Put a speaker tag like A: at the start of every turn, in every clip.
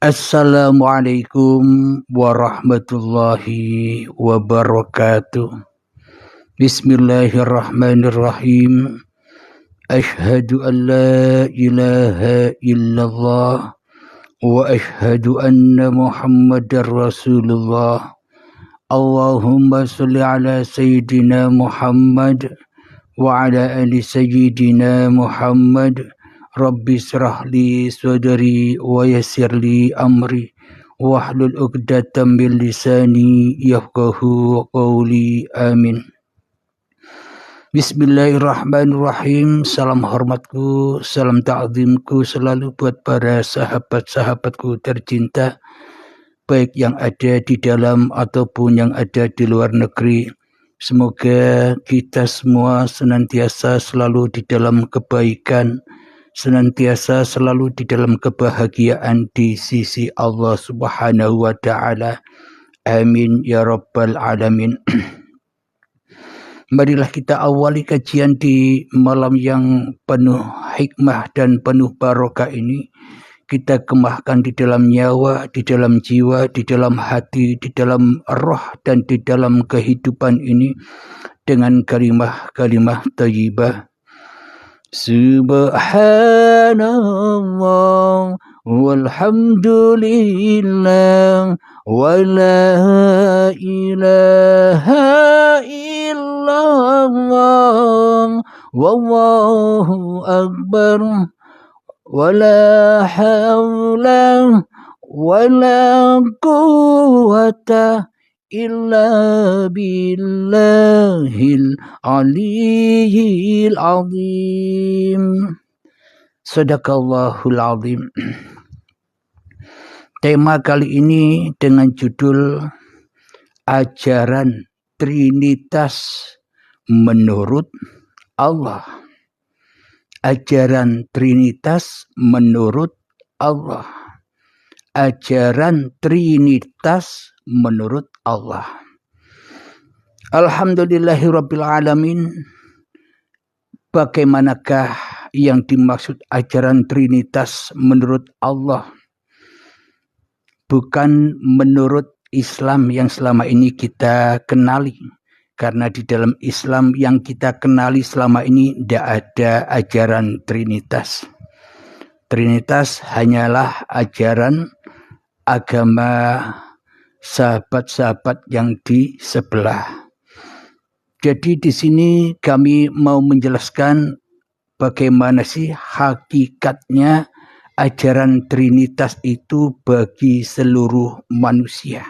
A: Assalamualaikum warahmatullahi wabarakatuh. Bismillahirrahmanirrahim. Ashhadu an la ilaha illallah wa ashhadu anna Muhammadar Rasulullah. Allahumma salli ala Sayyidina Muhammad wa ala ali Sayyidina Muhammad. Rabbi syrah li sadri wa yassir li amri wahlul 'uqdatam min lisani yafqahu qawli. Amin. Bismillahirrahmanirrahim. Salam hormatku, salam ta'zimku selalu buat para sahabat-sahabatku tercinta, baik yang ada di dalam ataupun yang ada di luar negeri. Semoga kita semua senantiasa selalu di dalam kebaikan, senantiasa selalu di dalam kebahagiaan di sisi Allah Subhanahu wa Ta'ala. Amin ya rabbal alamin. Marilah kita awali kajian di malam yang penuh hikmah dan penuh barokah ini. Kita kemahkan di dalam nyawa, di dalam jiwa, di dalam hati, di dalam roh dan di dalam kehidupan ini dengan kalimah-kalimah thayyibah. Subhanallah walhamdulillah wa la ilaha illallah wallahu akbar wa la hawla wa la quwwata illa billahil aliyyil azim. Sadaqallahul azim. Tema kali ini dengan judul Ajaran Trinitas menurut Allah. Ajaran Trinitas menurut Allah. Ajaran Trinitas menurut Allah. Alhamdulillahirabbil alamin. Bagaimanakah yang dimaksud ajaran Trinitas menurut Allah? Bukan menurut Islam yang selama ini kita kenali. Karena di dalam Islam yang kita kenali selama ini tidak ada ajaran Trinitas. Trinitas hanyalah ajaran agama sahabat-sahabat yang di sebelah. Jadi di sini kami mau menjelaskan bagaimana sih hakikatnya ajaran Trinitas itu bagi seluruh manusia.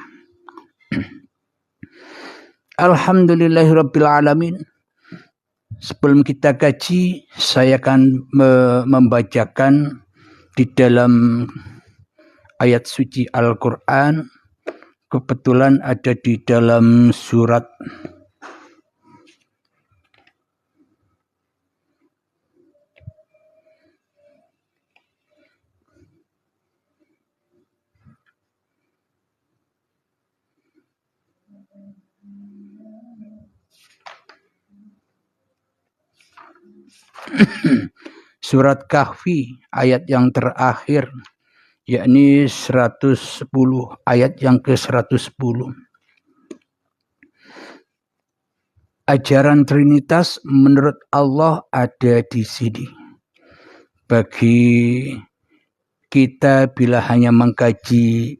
A: Alhamdulillahirabbil alamin. Sebelum kita kaji, saya akan membacakan di dalam ayat suci Al-Quran. Kebetulan ada di dalam surat surat Kahfi ayat yang terakhir, yakni 110, ayat yang ke-110. Ajaran Trinitas menurut Allah ada di sini. Bagi kita bila hanya mengkaji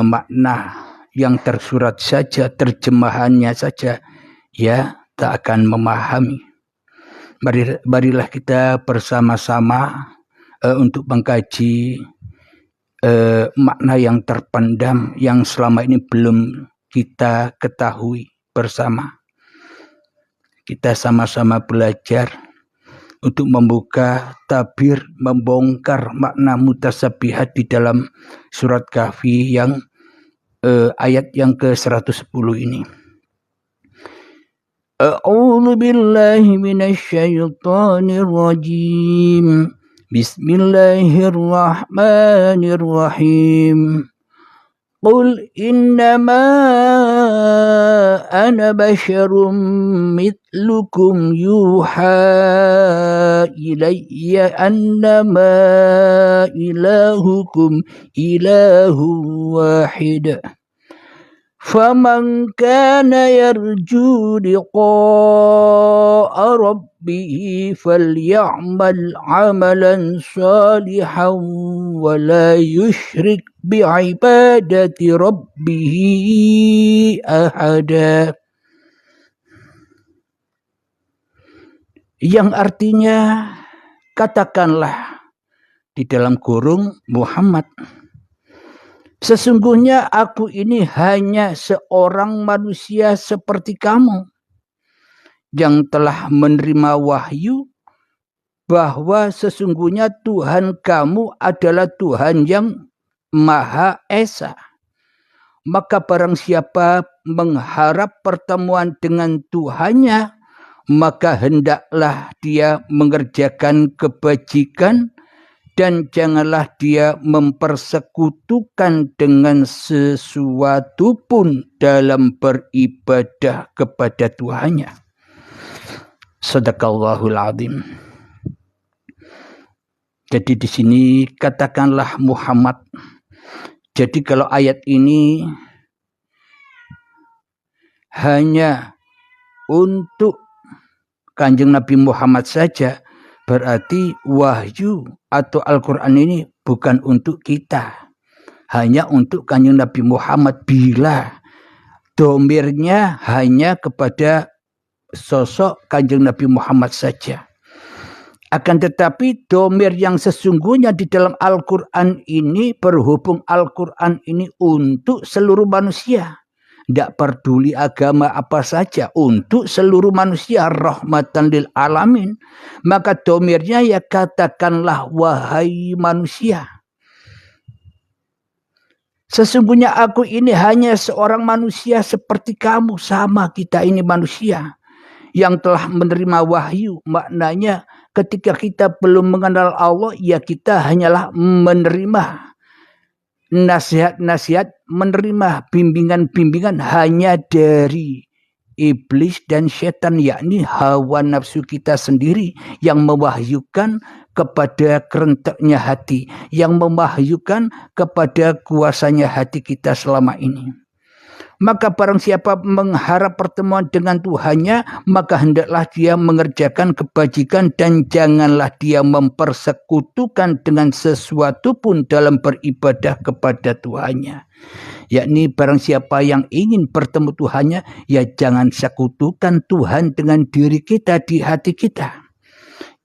A: makna yang tersurat saja, terjemahannya saja, ya tak akan memahami. Marilah kita bersama-sama untuk mengkaji makna yang terpendam yang selama ini belum kita ketahui bersama. Kita sama-sama belajar untuk membuka tabir, membongkar makna mutasabihat di dalam surat Kahfi yang ayat yang ke-110 ini. A'udzu billahi minasyaitonir rajim. Bismillahirrahmanirrahim. Qul innama ana basyarum mithlukum yuha ilayya annama ilahukum ilahu wahid. فَمَنْ كَانَ يَرْجُو لِقَاءَ رَبِّهِ فَلْيَعْمَلْ عَمَلًا صَالِحًا وَلَا يُشْرِكْ بِعِبَادَةِ رَبِّهِ أَحَدًا. Yang artinya, katakanlah di dalam kurung Muhammad, sesungguhnya aku ini hanya seorang manusia seperti kamu yang telah menerima wahyu bahwa sesungguhnya Tuhan kamu adalah Tuhan yang Maha Esa. Maka barang siapa mengharap pertemuan dengan Tuhannya, maka hendaklah dia mengerjakan kebajikan dan janganlah dia mempersekutukan dengan sesuatu pun dalam beribadah kepada Tuhannya. Shadaqallahul Azim. Jadi di sini katakanlah Muhammad. Jadi kalau ayat ini hanya untuk Kanjeng Nabi Muhammad saja, berarti wahyu atau Al-Quran ini bukan untuk kita. Hanya untuk Kanjeng Nabi Muhammad bila domirnya hanya kepada sosok Kanjeng Nabi Muhammad saja. Akan tetapi domir yang sesungguhnya di dalam Al-Quran ini, berhubung Al-Quran ini untuk seluruh manusia. Tidak peduli agama apa saja, untuk seluruh manusia, rahmatan lil alamin. Maka domirnya ya katakanlah wahai manusia. Sesungguhnya aku ini hanya seorang manusia seperti kamu, sama kita ini manusia yang telah menerima wahyu. Maknanya ketika kita belum mengenal Allah, ya kita hanyalah menerima nasihat-nasihat, menerima bimbingan-bimbingan hanya dari iblis dan setan, yakni hawa nafsu kita sendiri yang mewahyukan kepada kerentaknya hati, yang mewahyukan kepada kuasanya hati kita selama ini. Maka barang siapa mengharap pertemuan dengan Tuhannya, maka hendaklah dia mengerjakan kebajikan dan janganlah dia mempersekutukan dengan sesuatu pun dalam beribadah kepada Tuhannya. Yakni barang siapa yang ingin bertemu Tuhannya, ya jangan sekutukan Tuhan dengan diri kita di hati kita.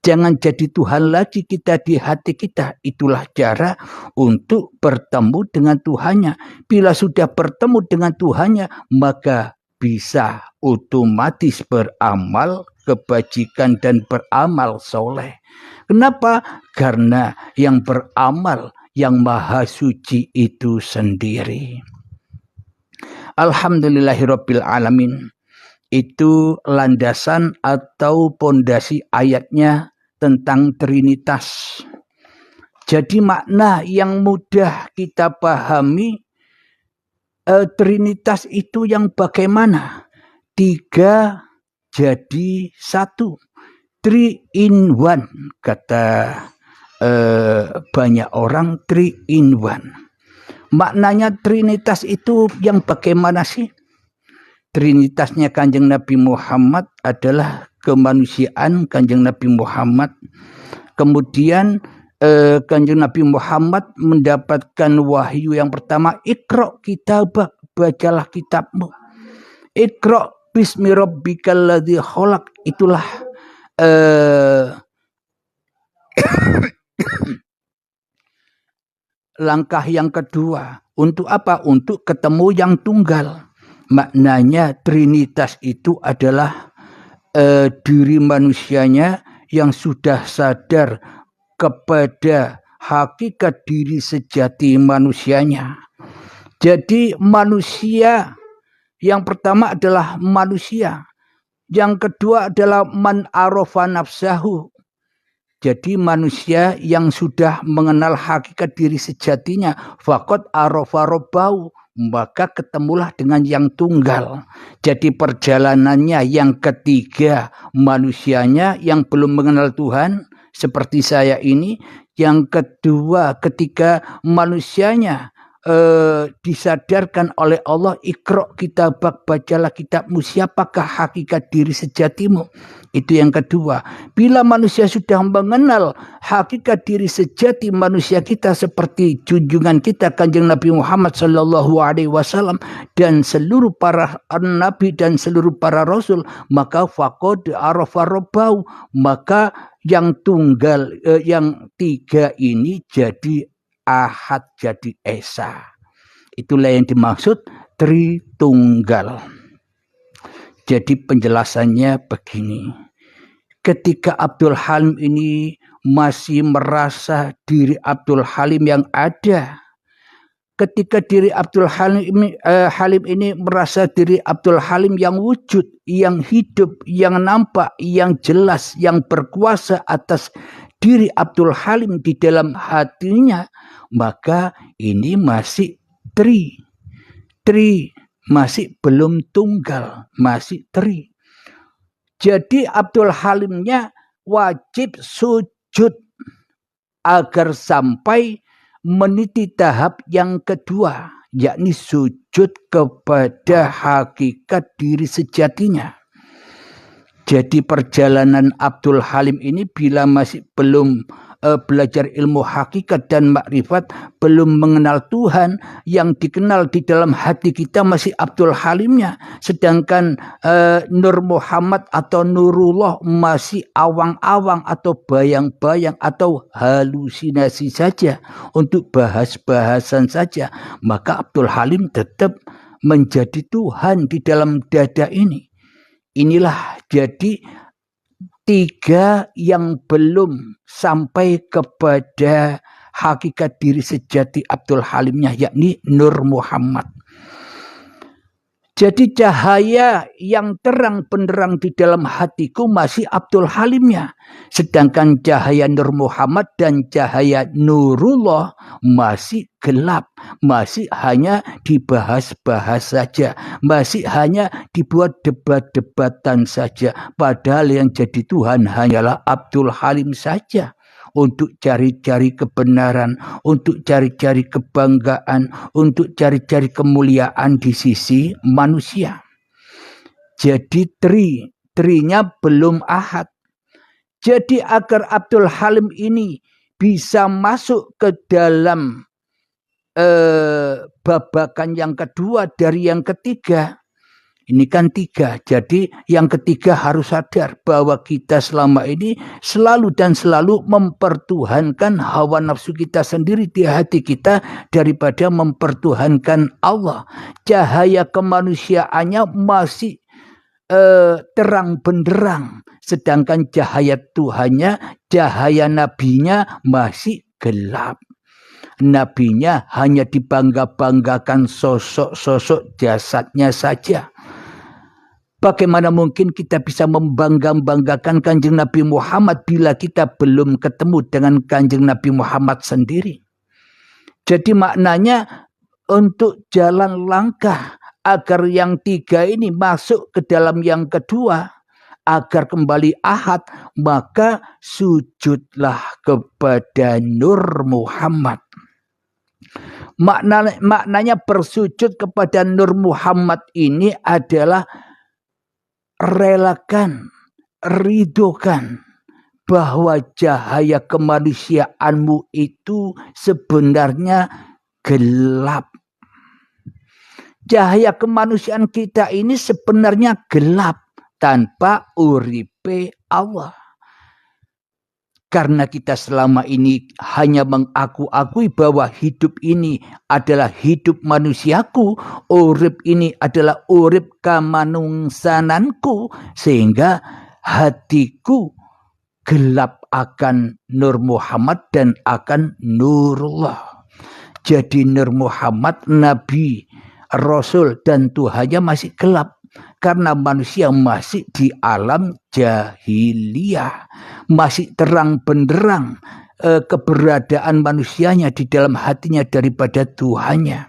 A: Jangan jadi Tuhan lagi kita di hati kita. Itulah cara untuk bertemu dengan Tuhannya. Bila sudah bertemu dengan Tuhannya, maka bisa otomatis beramal kebajikan dan beramal soleh. Kenapa? Karena yang beramal yang maha suci itu sendiri. Alhamdulillahirabbil alamin. Itu landasan atau pondasi ayatnya tentang Trinitas. Jadi makna yang mudah kita pahami, Trinitas itu yang bagaimana? 3 jadi 1. 3 in 1 kata banyak orang, 3 in 1. Maknanya Trinitas itu yang bagaimana sih? Trinitasnya Kanjeng Nabi Muhammad adalah kemanusiaan Kanjeng Nabi Muhammad. Kemudian Kanjeng Nabi Muhammad mendapatkan wahyu yang pertama, Iqra kitabak, bacalah kitabmu. Iqra bismi rabbikal ladzi khalaq. Itulah langkah yang kedua. Untuk apa? Untuk ketemu yang tunggal. Maknanya Trinitas itu adalah diri manusianya yang sudah sadar kepada hakikat diri sejati manusianya. Jadi manusia yang pertama adalah manusia. Yang kedua adalah man arafa nafsahu. Jadi manusia yang sudah mengenal hakikat diri sejatinya. Faqad arafa rabbahu. maka ketemulah dengan yang tunggal. Jadi perjalanannya yang ketiga, manusianya yang belum mengenal Tuhan seperti saya ini. Yang kedua, ketika manusianya disadarkan oleh Allah, Iqra kitabak, bacalah kitabmu, siapakah hakikat diri sejatimu. Itu yang kedua. Bila manusia sudah mengenal hakikat diri sejati manusia kita seperti junjungan kita Kanjeng Nabi Muhammad SAW dan seluruh para nabi dan seluruh para rasul, maka faqad arafa rabbahu, maka yang tunggal, yang tiga ini jadi Ahad, jadi Esa. Itulah yang dimaksud Tritunggal. Jadi penjelasannya begini. Ketika Abdul Halim ini masih merasa diri Abdul Halim yang ada, ketika diri Abdul Halim ini merasa diri Abdul Halim yang wujud, yang hidup, yang nampak, yang jelas, yang berkuasa atas diri Abdul Halim di dalam hatinya, maka ini masih tri, masih belum tunggal, masih tri. Jadi Abdul Halimnya wajib sujud agar sampai meniti tahap yang kedua, yakni sujud kepada hakikat diri sejatinya. Jadi perjalanan Abdul Halim ini bila masih belum belajar ilmu hakikat dan makrifat, belum mengenal Tuhan, yang dikenal di dalam hati kita masih Abdul Halimnya. Sedangkan Nur Muhammad atau Nurullah masih awang-awang atau bayang-bayang atau halusinasi saja, untuk bahas-bahasan saja. Maka Abdul Halim tetap menjadi Tuhan di dalam dada ini. Inilah jadi tiga yang belum sampai kepada hakikat diri sejati Abdul Halimnya, yakni Nur Muhammad. Jadi cahaya yang terang benderang di dalam hatiku masih Abdul Halimnya. Sedangkan cahaya Nur Muhammad dan cahaya Nurullah masih gelap. Masih hanya dibahas-bahas saja. Masih hanya dibuat debat-debatan saja. Padahal yang jadi Tuhan hanyalah Abdul Halim saja. Untuk cari-cari kebenaran, untuk cari-cari kebanggaan, untuk cari-cari kemuliaan di sisi manusia. Jadi trinya belum ahad. Jadi agar Abdul Halim ini bisa masuk ke dalam babakan yang kedua dari yang ketiga. Ini kan tiga, jadi yang ketiga harus sadar bahwa kita selama ini selalu dan selalu mempertuhankan hawa nafsu kita sendiri di hati kita daripada mempertuhankan Allah. Cahaya kemanusiaannya masih terang benderang, sedangkan cahaya Tuhannya, cahaya nabinya masih gelap. Nabinya hanya dibangga-banggakan sosok-sosok jasadnya saja. Bagaimana mungkin kita bisa membangga-banggakan Kanjeng Nabi Muhammad bila kita belum ketemu dengan Kanjeng Nabi Muhammad sendiri? Jadi maknanya untuk jalan langkah agar yang tiga ini masuk ke dalam yang kedua, agar kembali ahad, maka sujudlah kepada Nur Muhammad. Maknanya bersujud kepada Nur Muhammad ini adalah relakan, ridhokan bahwa cahaya kemanusiaanmu itu sebenarnya gelap. Cahaya kemanusiaan kita ini sebenarnya gelap tanpa uripe Allah. Karena kita selama ini hanya mengaku-akui bahwa hidup ini adalah hidup manusiaku, urip ini adalah urip kamanungsananku, sehingga hatiku gelap akan Nur Muhammad dan akan Nurullah. Jadi Nur Muhammad, Nabi, Rasul dan Tuhannya masih gelap. Karena manusia masih di alam jahiliyah. Masih terang benderang keberadaan manusianya di dalam hatinya daripada Tuhannya.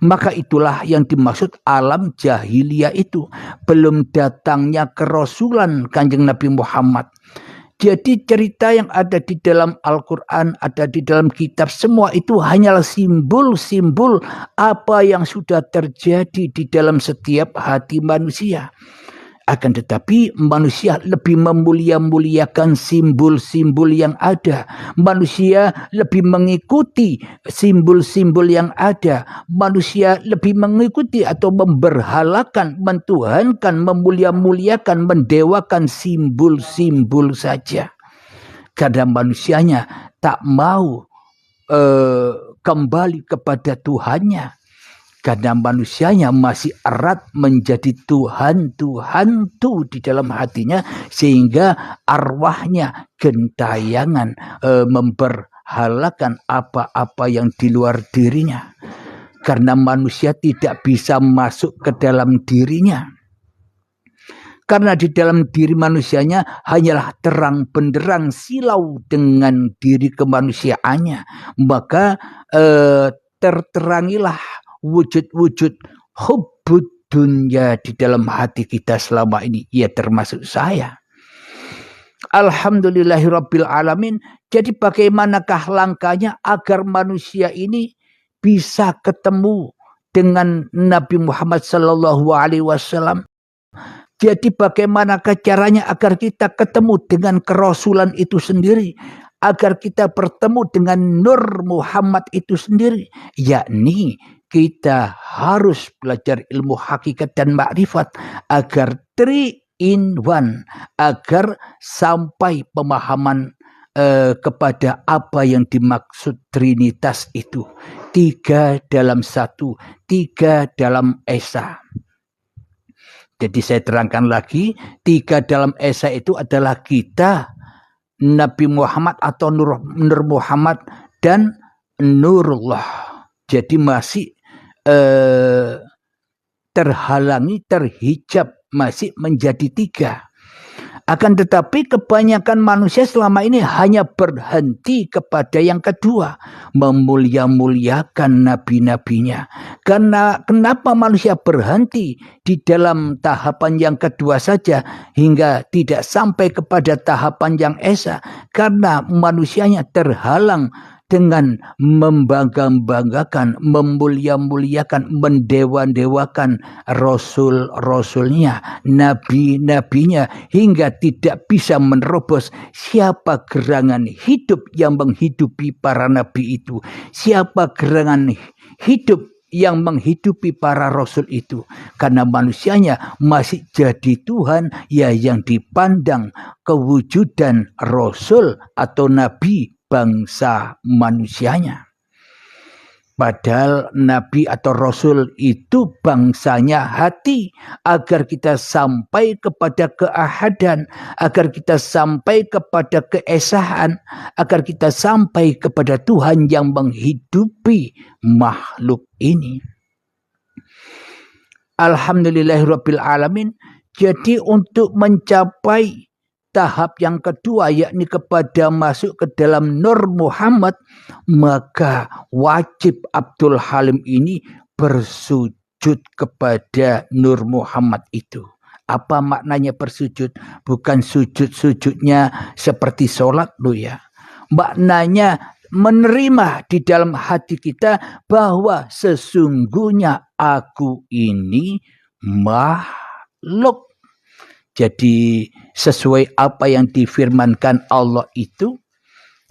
A: Maka itulah yang dimaksud alam jahiliyah itu. Belum datangnya kerasulan Kanjeng Nabi Muhammad. Jadi cerita yang ada di dalam Al-Quran, ada di dalam kitab, semua itu hanyalah simbol-simbol apa yang sudah terjadi di dalam setiap hati manusia. Akan tetapi manusia lebih memulia-muliakan simbol-simbol yang ada. Manusia lebih mengikuti simbol-simbol yang ada. Manusia lebih mengikuti atau memberhalakan, mentuhankan, memulia-muliakan, mendewakan simbol-simbol saja. Karena manusianya tak mau kembali kepada Tuhannya. Karena manusianya masih erat menjadi Tuhan-Tuhan itu di dalam hatinya. Sehingga arwahnya gentayangan memberhalakan apa-apa yang di luar dirinya. Karena manusia tidak bisa masuk ke dalam dirinya. Karena di dalam diri manusianya hanyalah terang benderang silau dengan diri kemanusiaannya. Maka terterangilah wujud-wujud hubbud dunya di dalam hati kita selama ini. Ya termasuk saya. Alhamdulillahirabbil alamin. Jadi bagaimanakah langkahnya agar manusia ini bisa ketemu dengan Nabi Muhammad SAW? Jadi bagaimanakah caranya agar kita ketemu dengan kerasulan itu sendiri? Agar kita bertemu dengan Nur Muhammad itu sendiri? Yakni kita harus belajar ilmu hakikat dan makrifat agar 3-in-1, agar sampai pemahaman kepada apa yang dimaksud Trinitas itu. 3 dalam 1, 3 dalam Esa. Jadi saya terangkan lagi, 3 dalam Esa itu adalah kita, Nabi Muhammad atau Nur Muhammad dan Nurullah. Jadi masih terhalangi, terhijab, masih menjadi 3. Akan tetapi kebanyakan manusia selama ini hanya berhenti kepada yang kedua, memulia-muliakan nabi-nabinya. Karena kenapa manusia berhenti di dalam tahapan yang kedua saja hingga tidak sampai kepada tahapan yang esa? Karena manusianya terhalang dengan membangga-banggakan, memulia-muliakan, mendewa-dewakan rasul-rasulnya, nabi-nabinya, hingga tidak bisa menerobos siapa gerangan hidup yang menghidupi para nabi itu, siapa gerangan hidup yang menghidupi para rasul itu. Karena manusianya masih jadi Tuhan, ya yang dipandang kewujudan rasul atau nabi bangsa manusianya. Padahal nabi atau rasul itu bangsanya hati, agar kita sampai kepada keahadan, agar kita sampai kepada keesaan, agar kita sampai kepada Tuhan yang menghidupi makhluk ini. Alhamdulillahirabbil alamin. Jadi untuk mencapai tahap yang kedua, yakni kepada masuk ke dalam Nur Muhammad, maka wajib Abdul Halim ini bersujud kepada Nur Muhammad itu. Apa maknanya bersujud? Bukan sujud-sujudnya seperti sholat loh ya. Maknanya menerima di dalam hati kita bahwa sesungguhnya aku ini makhluk. Jadi sesuai apa yang difirmankan Allah itu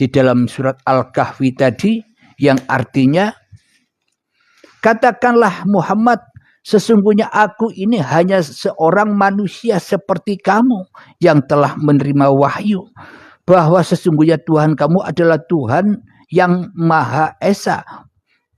A: di dalam surat Al-Kahfi tadi, yang artinya, katakanlah Muhammad, sesungguhnya aku ini hanya seorang manusia seperti kamu yang telah menerima wahyu, bahwa sesungguhnya Tuhan kamu adalah Tuhan yang Maha Esa.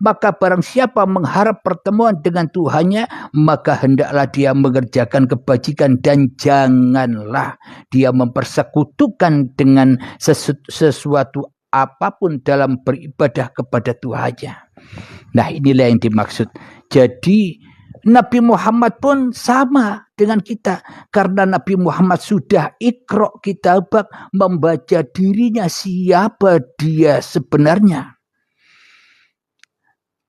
A: Maka barang siapa mengharap pertemuan dengan Tuhannya, maka hendaklah dia mengerjakan kebajikan dan janganlah dia mempersekutukan dengan sesuatu apapun dalam beribadah kepada Tuhannya. Nah, inilah yang dimaksud. Jadi Nabi Muhammad pun sama dengan kita. Karena Nabi Muhammad sudah iqra' kitabak, membaca dirinya siapa dia sebenarnya.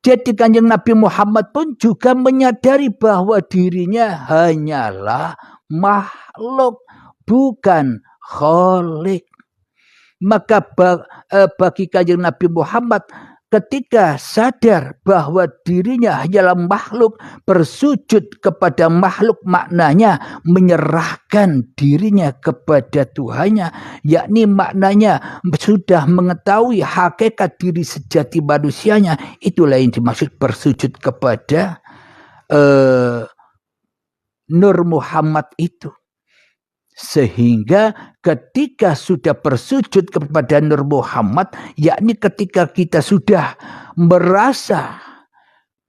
A: Jadi Kanjeng Nabi Muhammad pun juga menyadari bahwa dirinya hanyalah makhluk, bukan khalik. Maka bagi Kanjeng Nabi Muhammad ketika sadar bahwa dirinya hanyalah makhluk, bersujud kepada makhluk maknanya menyerahkan dirinya kepada Tuhannya, yakni maknanya sudah mengetahui hakikat diri sejati manusianya. Itulah yang dimaksud bersujud kepada Nur Muhammad itu. Sehingga ketika sudah bersujud kepada Nur Muhammad, yakni ketika kita sudah merasa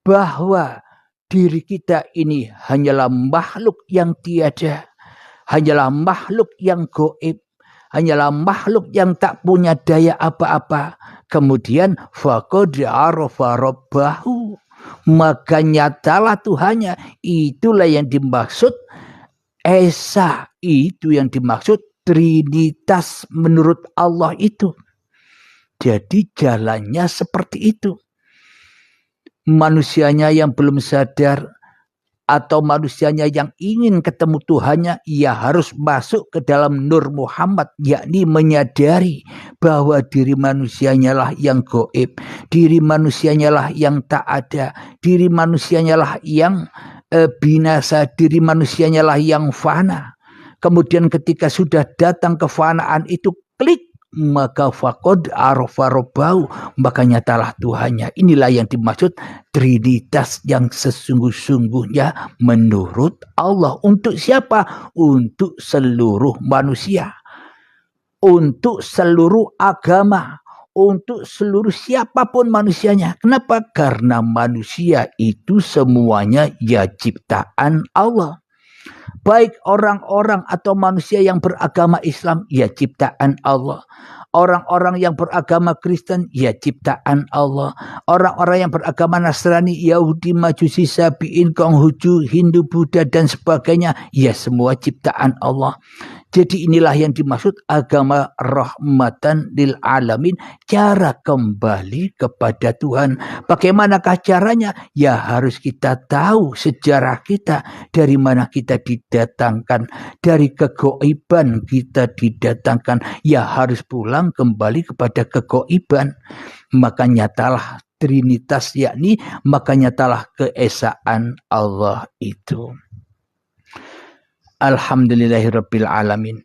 A: bahwa diri kita ini hanyalah makhluk yang tiada, hanyalah makhluk yang gaib, hanyalah makhluk yang tak punya daya apa-apa. Kemudian faqad arafa rabbahu, maka nyatalah Tuhannya. Itulah yang dimaksud Esa, itu yang dimaksud Trinitas menurut Allah itu. Jadi jalannya seperti itu. Manusianya yang belum sadar atau manusianya yang ingin ketemu Tuhannya, ia harus masuk ke dalam Nur Muhammad, yakni menyadari bahwa diri manusianya lah yang gaib, diri manusianya lah yang tak ada, diri manusianya lah yang binasa, diri manusianya lah yang fana. Kemudian ketika sudah datang kefanaan itu, klik, maka faqad arafa rabbahu, maka nyatalah Tuhannya. Inilah yang dimaksud Trinitas yang sesungguh-sungguhnya menurut Allah. Untuk siapa? Untuk seluruh manusia, untuk seluruh agama, untuk seluruh siapapun manusianya. Kenapa? Karena manusia itu semuanya ya ciptaan Allah. Baik orang-orang atau manusia yang beragama Islam, ya ciptaan Allah. Orang-orang yang beragama Kristen, ya ciptaan Allah. Orang-orang yang beragama Nasrani, Yahudi, Majusi, Sabiin, Konghucu, Hindu, Buddha, dan sebagainya, ya semua ciptaan Allah. Jadi inilah yang dimaksud agama rahmatan lil alamin, cara kembali kepada Tuhan. Bagaimanakah caranya? Ya harus kita tahu sejarah kita, dari mana kita didatangkan, dari kegoiban kita didatangkan. Ya harus pulang kembali kepada kegoiban. Maka nyatalah Trinitas, yakni maka nyatalah keesaan Allah itu. Alhamdulillahirabbil alamin.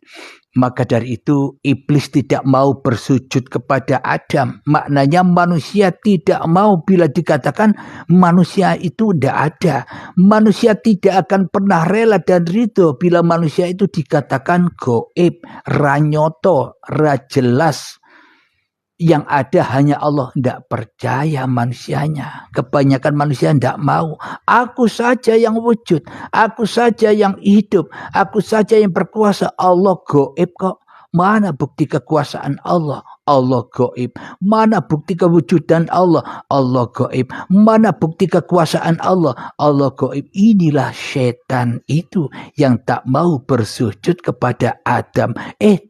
A: Maka dari itu iblis tidak mau bersujud kepada Adam. Maknanya manusia tidak mau bila dikatakan manusia itu tidak ada. Manusia tidak akan pernah rela dan ridho bila manusia itu dikatakan gaib, ranyoto, rajelas. Yang ada hanya Allah. Tidak percaya manusianya. Kebanyakan manusia tidak mau. Aku saja yang wujud. Aku saja yang hidup. Aku saja yang berkuasa. Allah gaib kok. Mana bukti kekuasaan Allah? Allah gaib. Mana bukti kewujudan Allah? Allah gaib. Mana bukti kekuasaan Allah? Allah gaib. Inilah setan itu yang tak mau bersujud kepada Adam.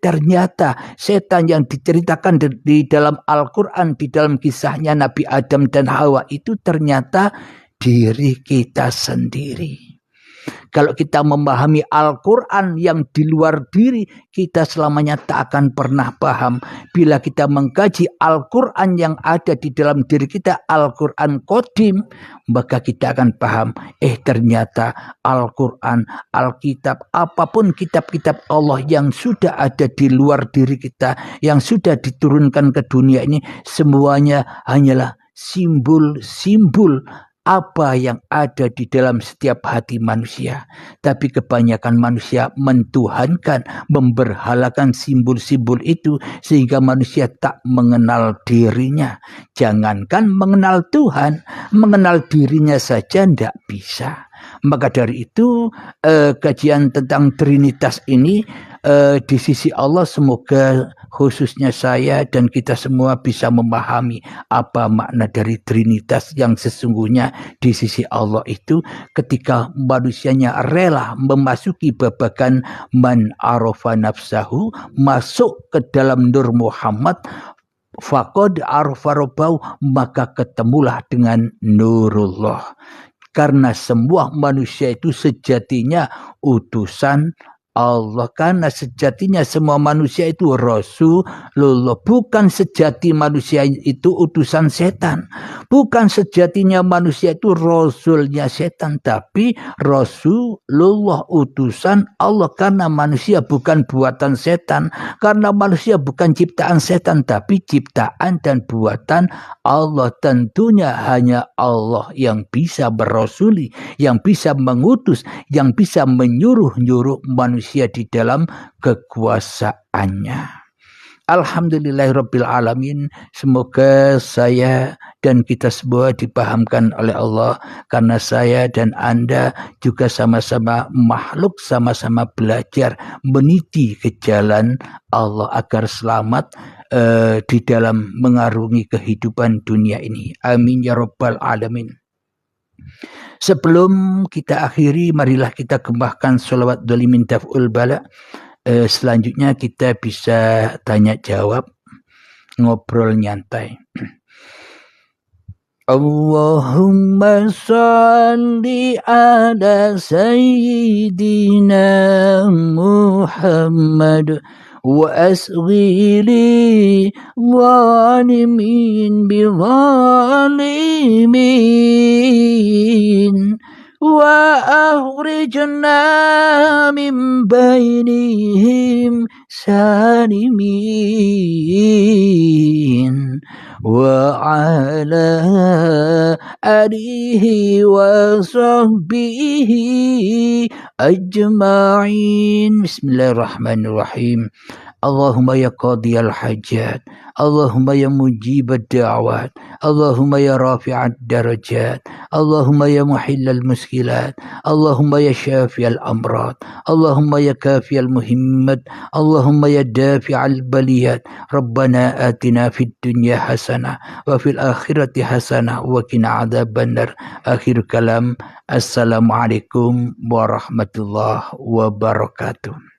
A: Ternyata setan yang diceritakan di dalam Al-Quran, di dalam kisahnya Nabi Adam dan Hawa itu ternyata diri kita sendiri. Kalau kita memahami Al-Quran yang di luar diri, kita selamanya tak akan pernah paham. Bila kita mengkaji Al-Quran yang ada di dalam diri kita, Al-Quran Qadim, maka kita akan paham, ternyata Al-Quran, Alkitab, apapun kitab-kitab Allah yang sudah ada di luar diri kita, yang sudah diturunkan ke dunia ini, semuanya hanyalah simbol-simbol apa yang ada di dalam setiap hati manusia. Tapi kebanyakan manusia mentuhankan, memberhalakan simbol-simbol itu, sehingga manusia tak mengenal dirinya. Jangankan mengenal Tuhan, mengenal dirinya saja tidak bisa. Maka dari itu kajian tentang Trinitas ini di sisi Allah semoga khususnya saya dan kita semua bisa memahami apa makna dari Trinitas yang sesungguhnya di sisi Allah itu, ketika manusianya rela memasuki babakan man arafa nafsahu, masuk ke dalam Nur Muhammad, faqad arfa rabbahu, maka ketemulah dengan nurullah. Karena semua manusia itu sejatinya utusan Allah, karena sejatinya semua manusia itu Rasulullah. Bukan sejati manusia itu utusan setan. Bukan sejatinya manusia itu Rasulnya setan. Tapi Rasulullah utusan Allah. Karena manusia bukan buatan setan. Karena manusia bukan ciptaan setan. Tapi ciptaan dan buatan Allah. Tentunya hanya Allah yang bisa berrasuli, yang bisa mengutus, yang bisa menyuruh-nyuruh manusia di dalam kekuasaannya. Alhamdulillahirabbil alamin. Semoga saya dan kita semua dipahamkan oleh Allah, karena saya dan Anda juga sama-sama makhluk, sama-sama belajar meniti ke jalan Allah agar selamat di dalam mengarungi kehidupan dunia ini. Amin ya rabbal alamin. Sebelum kita akhiri, marilah kita kembangkan sholawat dolimin taf'ul bala. Selanjutnya kita bisa tanya jawab, ngobrol nyantai. Allahumma salli ala sayyidina Muhammad wa asghili zalimin bi zalimin wa akhrijna min bainihim salimin wa ala alihi wa sahbihi ajma'in. Bismillahirrahmanirrahim. Allahumma ya qadiyal hajat, Allahumma ya mujibad da'wat, Allahumma ya rafi'ad darajat, Allahumma ya muhillal muskilat, Allahumma ya syafi'al amrad, Allahumma ya kafiyal muhimmat, Allahumma ya dafi'al baliyat. Rabbana atina fid dunya hasanah wa fil akhirati hasanah wa qina adzabannar. Akhir kalam. Assalamualaikum warahmatullahi wabarakatuh.